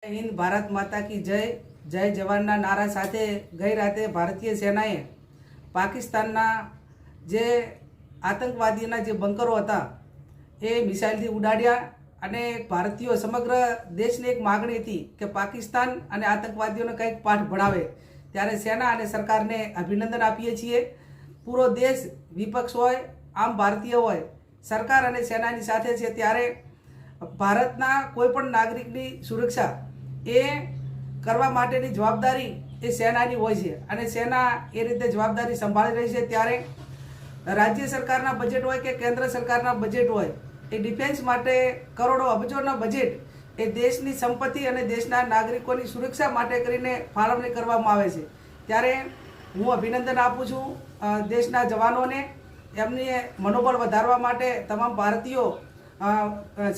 हिंद भारत माता की जय जय जवानना नारा साथे गई राते भारतीय सेनाए पाकिस्तानना जे आतंकवादीना जे बंकरो हता ए मिसाइलथी उडाड्या अने भारतीयो समग्र देशने एक मागणी थी कि पाकिस्तान अने आतंकवादीओने कंईक पाठ भणावे त्यारे सेना अने सरकारने अभिनंदन आपीए छीए। पूरो देश विपक्ष होय आम भारतीय होय सरकार अने सेनानी साथे छे त्यारे भारतना कोईपण नागरिकनी सुरक्षा ए करवा माटेनी जवाबदारी ए सेनानी होय छे अने सेना ए रीते जवाबदारी संभाળી रही छे। त्यारे राज्य सरकारना बजेट होय के केंद्र सरकारना बजेट होय ए डिफेन्स माटे करोड़ो अबजोना बजेट ए देशनी संपत्ति अने देशना नागरिकोनी सुरक्षा माटे करीने फाळवणी करवामां आवे छे। त्यारे हूँ अभिनंदन आपું છું देशना जवानोने एमनी मनोबल વધારવા માટે તમામ ભારતીયો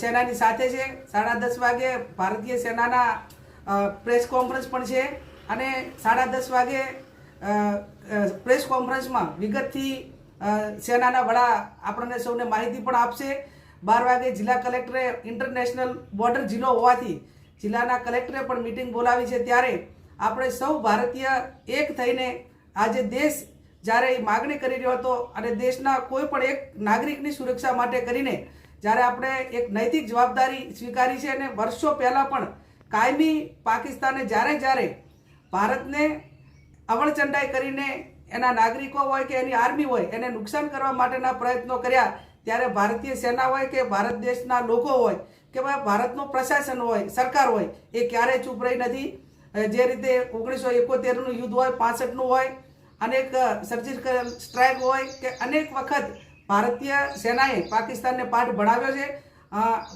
સેનાની સાથે છે। 10:30 વાગે ભારતીય સેનાના પ્રેસ કોન્ફરન્સ પણ છે અને 10:30 વાગે પ્રેસ કોન્ફરન્સમાં વિગતથી સેનાના વડા આપણને સૌને માહિતી પણ આપશે। 12 વાગે જિલ્લા કલેક્ટરે ઇન્ટરનેશનલ બોર્ડર જિલ્લો હોવાથી જિલ્લાના કલેક્ટરે પણ મીટિંગ બોલાવી છે। ત્યારે આપણે સૌ ભારતીય એક થઈને આજે દેશ જ્યારે માગણી કરી રહ્યો હતો અને દેશના કોઈ પણ એક નાગરિકની સુરક્ષા માટે કરીને જ્યારે આપણે એક નૈતિક જવાબદારી સ્વીકારી છે અને વર્ષો પહેલાં પણ કાયમી પાકિસ્તાને જ્યારે ભારતને અવળચંડાઈ કરીને એના નાગરિકો હોય કે એની આર્મી હોય એને નુકસાન કરવા માટેના પ્રયત્નો કર્યા ત્યારે ભારતીય સેના હોય કે ભારત દેશના લોકો હોય કે ભારતનું પ્રશાસન હોય સરકાર હોય એ ક્યારેય ચૂપ રહી નથી। જે રીતે 1971નું યુદ્ધ હોય 65નું હોય अनेक सर्जिकल स्ट्राइक होय के अनेक वखत भारतीय सेनाए पाकिस्तान ने पाठ भणाव्यो छे।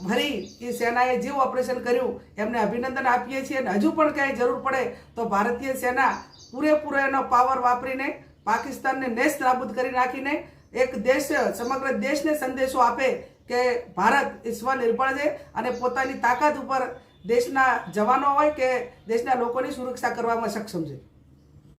फरी ए सेनाए जे ऑपरेशन कर्युं एमने अभिनंदन आपीए छीए। हजू पण कंई जरूर पड़े तो भारतीय सेना पूरेपूरो एनो पावर वापरीने पाकिस्तान ने नेस्त नाबूद करी नाखीने एक देश समग्र देश ने संदेशो आपे के भारत स्वनिर्भर छे अने पोतानी ताकत उपर देशना जवानो होय के देशना लोकोनी सुरक्षा करवामां सक्षम छे।